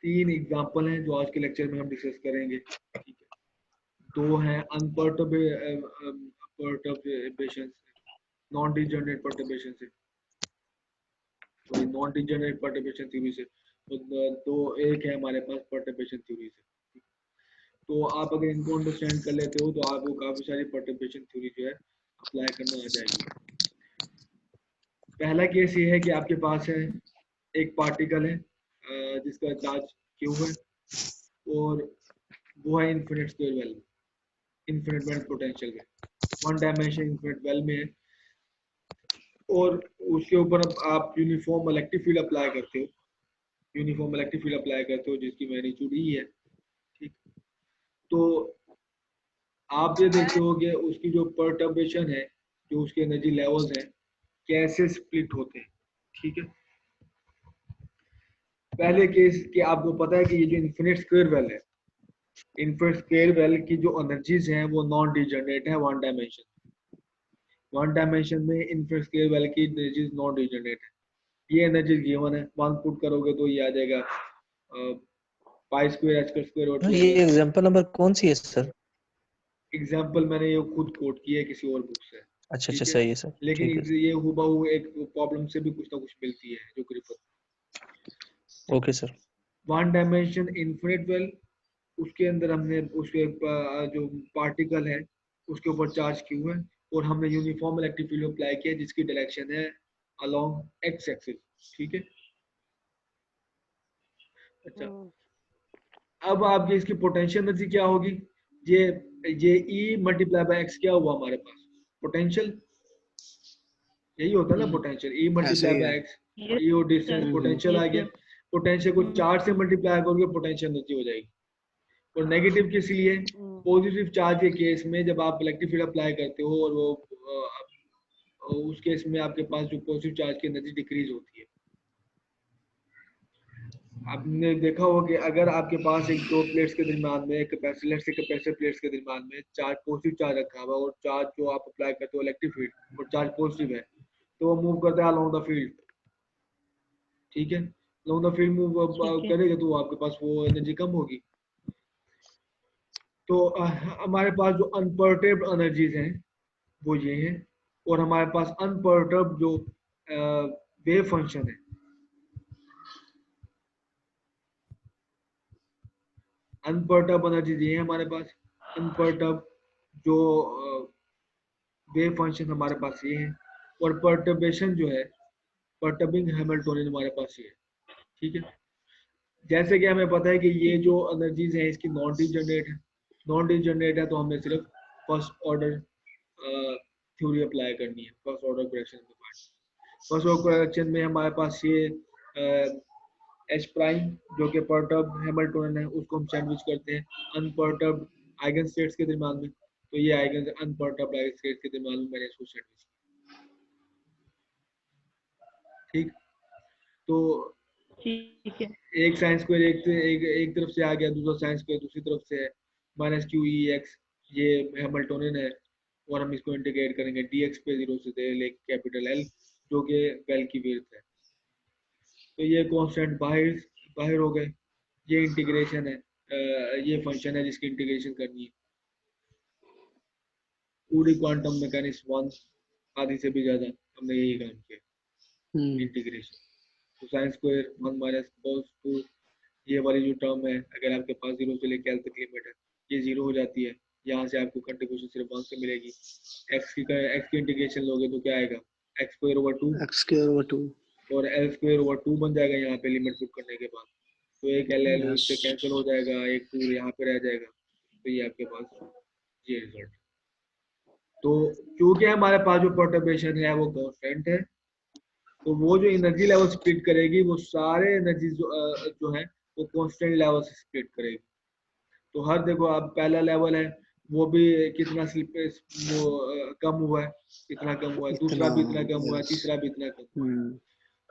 3 example हैं जो आज के लेक्चर में हम डिस्कस करेंगे, ठीक है। 2 हैं अनपर्टर्बेशन, नॉन डिजनरेट पर्टर्बेशन से, sorry non degenerate perturbation theory से, तो एक है हमारे पास पर्टर्बेशन थ्योरी से। तो आप अगर इनको अंडरस्टैंड कर लेते हो तो आपको काफी सारी पर्टर्बेशन थ्योरी जो है अप्लाई करना आ जाएगी। पहला केस ये है कि आपके पास है एक पार्टिकल है जिसका चार्ज क्यू है और वो है infinite square well, infinite band potential में, वन डायमेंशन इन्फिनिट वेल में है, और उसके ऊपर आप यूनिफॉर्म इलेक्ट्रिक फील्ड अप्लाई करते हो, यूनिफॉर्म इलेक्ट्रिक फील्ड अप्लाई करते हो जिसकी मैग्नीट्यूड ई है, ठीक। तो आप ये देखते हो कि उसकी जो परटर्बेशन है, जो उसके एनर्जी लेवल्स हैं, कैसे स्प्लिट होते हैं, ठीक है। पहले केस कि आपको पता है कि ये जो इन्फिनिट स्क्वायर वेल है, इन्फिनिट स्क्वायर वेल की जो एनर्जीज हैं वो नॉन डिजनरेट है वन डायमेंशन, वन डायमेंशन में इन्फिनिट स्क्वायर वेल की एनर्जीज नॉन डिजनरेट है। ये एनर्जी गिवन है, वन पुट करोगे तो ये आ जाएगा पाई स्क्वायर एच स्क्वायर और 2 ये एग्जांपल नंबर कौन सी है सर? एग्जाम्पल मैंने ये खुद कोट किया है किसी और बुक से, अच्छा ठीक है। सही है सर, लेकिन ठीक है। ये हुबहू एक प्रॉब्लम से भी कुछ ना कुछ मिलती है जो कि okay sir. One dimension infinite well, उसके अंदर हमने उसके जो पार्टिकल है उसके ऊपर चार्ज क्यू है और हमने यूनिफॉर्म इलेक्ट्रिक फील्ड अप्लाई किया जिसकी डायरेक्शन है अलोंग एक्स एक्सिस, ठीक है। अच्छा, अब आपकी इसकी पोटेंशियल एनर्जी क्या होगी, ये ये ई मल्टीप्लाई बाय एक्स क्या हुआ हमारे पास, पोटेंशियल, यही होता है ना potential, E multiply by X, E और डिस्टेंस पोटेंशियल आ गया। पोटेंशियल को चार्ज से मल्टीप्लाई करोगे पोटेंशियल एनर्जी हो जाएगी। और नेगेटिव किस लिए, पॉजिटिव चार्ज के केस में जब आप इलेक्ट्रिक फील्ड अप्लाई करते हो और वो उस केस में आपके पास जो पॉजिटिव चार्ज की एनर्जी डिक्रीज होती है। आपने देखा होगा कि अगर आपके पास एक दो प्लेट्स के दरमियान में कैपेसिटर से कैपेसिटर प्लेट्स के दरमियान में चार्ज पॉजिटिव चार्ज रखा हुआ और चार्ज जो आप अप्लाई करते हो इलेक्ट्रिक फील्ड और चार्ज पॉजिटिव है तो वो मूव करता है अलोंग द फील्ड, ठीक है। अलोंग द फील्ड मूव करेगा तो आपके पास वो एनर्जी कम होगी। तो हमारे पास जो अनपर्टर्ब्ड एनर्जीज हैं वो ये हैं, और हमारे पास अनपर्टर्ब्ड जो वेव फंक्शन है, अनपर्टर्ब एनर्जी ये है हमारे पास, अनपर्टर्ब जो वेव फंक्शन हमारे पास ये है, और पर्टर्बेशन जो है पर्टर्बिंग हैमिल्टोनियन हमारे पास ये है, ठीक है। जैसे कि हमें पता है कि ये जो एनर्जीज हैं इसकी नॉन डिजनरेट है, नॉन डिजनरेट है तो हमें सिर्फ फर्स्ट ऑर्डर थ्योरी अप्लाई करनी है, फर्स्ट ऑर्डर करेक्शन के पास। फर्स्ट ऑर्डर करेक्शन में हमारे पास ये एच प्राइम जो कि पर्टर्ब हैमिल्टोनियन है उसको हम सैंडविच करते हैं अनपर्टर्ब आइगन स्टेट्स के दरमियान में, तो ये आइगन अनपर्टर्ब आइगन स्टेट्स के दरमियान में मैंने इसको सैंडविच किया, ठीक। तो ठीक है, एक साइन स्क्वायर एक तरफ से आ गया, दूसरा साइन स्क्वायर दूसरी तरफ से है, माइनस क्यू ई एक्स, ये हैमिल्टोनियन है, और हम इसको इंटीग्रेट करेंगे डी एक्स पे 0 से दे ले कैपिटल एल जो कि वेल की विड्थ है, तो ये कांस्टेंट बाहर बाहर हो गए। ये इंटीग्रेशन है, ये फंक्शन है जिसकी इंटीग्रेशन करनी है, पूरी क्वांटम मैकेनिक्स 1 आधी से भी ज्यादा हमने यही काम किया, इंटीग्रेशन। तो साइन स्क्वायर 1 माइनस cos 2, ये वाली जो टर्म है अगर आपके पास 0 से लेकर एल तक लिमिट है ये 0 हो जाती है, यहाँ से आपको कंट्रीब्यूशन सिर्फ 1 से मिलेगी। एक्स की इंटीग्रेशन लोगे तो क्या आएगा, एक्स स्क्वायर ओवर 2 और एल स्क्वायर ओवर 2 बन जाएगा यहाँ पे लिमिट पुट करने के बाद, तो एक एल एल इससे कैंसिल हो जाएगा, एक 2 यहाँ पे रह जाएगा, तो ये आपके पास ये रिजल्ट। तो क्योंकि हमारे पास जो परटर्बेशन है वो कांस्टेंट है, तो वो जो एनर्जी लेवल स्प्लिट करेगी वो सारे एनर्जी जो है वो कांस्टेंट लेवल से स्प्लिट करेगी। तो हर देखो आप पहला लेवल है वो भी कितना स्लिप वो कम हुआ है, इतना कम हुआ है, दूसरा भी इतना कम हुआ है, तीसरा भी इतना कम हुआ है।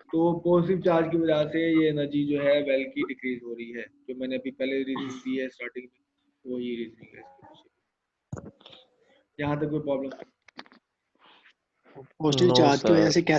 तो पॉजिटिव चार्ज की वजह से ये एनर्जी जो है वेल की डिक्रीज हो रही है, जो मैंने अभी पहले रीजन दी है स्टार्टिंग में, वो ये रीजनिंग है इसके पीछे। यहाँ तक कोई प्रॉब्लम? पॉजिटिव चार्ज की वजह से क्या